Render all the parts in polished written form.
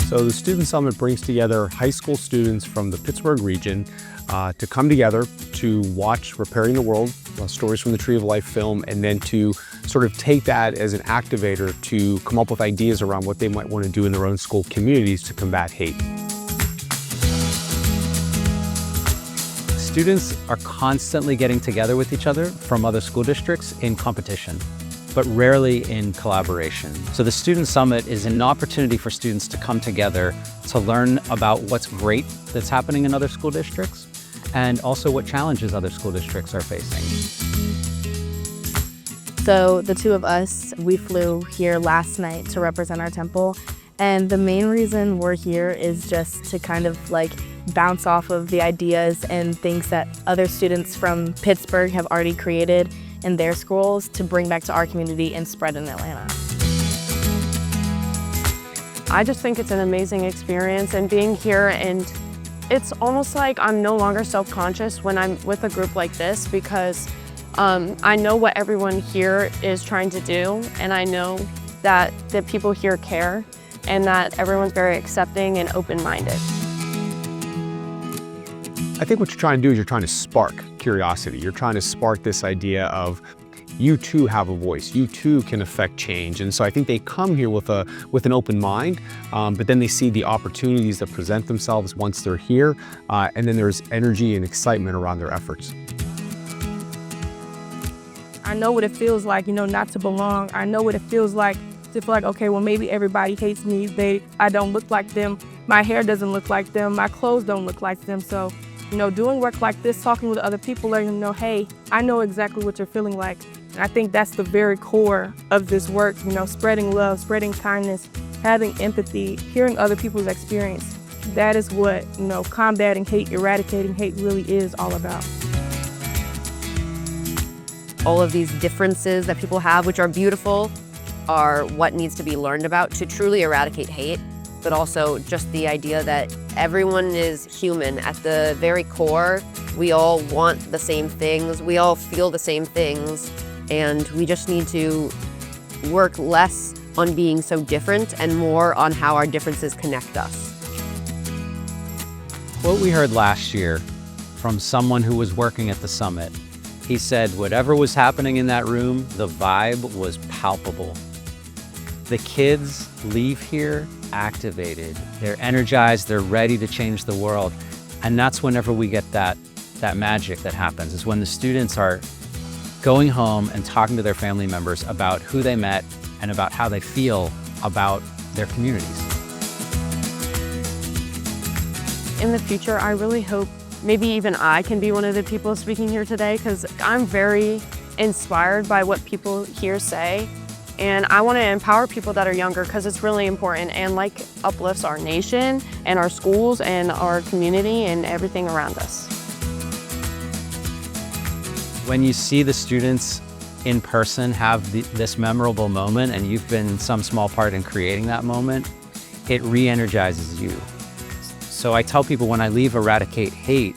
So the Student Summit brings together high school students from the Pittsburgh region to come together to watch Repairing the World, Stories from the Tree of Life film, and then to sort of take that as an activator to come up with ideas around what they might want to do in their own school communities to combat hate. Students are constantly getting together with each other from other school districts in competition, but rarely in collaboration. So the Student Summit is an opportunity for students to come together to learn about what's great that's happening in other school districts and also what challenges other school districts are facing. So the two of us, we flew here last night to represent our temple. And the main reason we're here is just to kind of like bounce off of the ideas and things that other students from Pittsburgh have already created in their schools to bring back to our community and spread in Atlanta. I just think it's an amazing experience, and being here, and it's almost like I'm no longer self-conscious when I'm with a group like this, because I know what everyone here is trying to do, and I know that the people here care and that everyone's very accepting and open-minded. I think what you're trying to do is you're trying to spark curiosity. You're trying to spark this idea of you too have a voice, you too can affect change. And so I think they come here with an open mind, but then they see the opportunities that present themselves once they're here, and then there's energy and excitement around their efforts. I know what it feels like, not to belong. I know what it feels like to feel like, okay, well, maybe everybody hates me. I don't look like them. My hair doesn't look like them. My clothes don't look like them. So, doing work like this, talking with other people, letting them know, hey, I know exactly what you're feeling like. And I think that's the very core of this work, spreading love, spreading kindness, having empathy, hearing other people's experience. That is what, combating hate, eradicating hate really is all about. All of these differences that people have, which are beautiful, are what needs to be learned about to truly eradicate hate, but also just the idea that everyone is human. At the very core, we all want the same things, we all feel the same things, and we just need to work less on being so different and more on how our differences connect us. What we heard last year from someone who was working at the summit, he said whatever was happening in that room, the vibe was palpable. The kids leave here activated, they're energized, they're ready to change the world. And that's whenever we get that magic that happens, is when the students are going home and talking to their family members about who they met and about how they feel about their communities. In the future, I really hope maybe even I can be one of the people speaking here today, because I'm very inspired by what people here say. And I want to empower people that are younger, because it's really important and uplifts our nation and our schools and our community and everything around us. When you see the students in person have this memorable moment, and you've been some small part in creating that moment, it re-energizes you. So I tell people when I leave Eradicate Hate,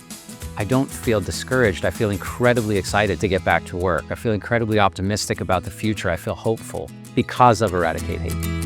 I don't feel discouraged. I feel incredibly excited to get back to work. I feel incredibly optimistic about the future. I feel hopeful because of Eradicate Hate.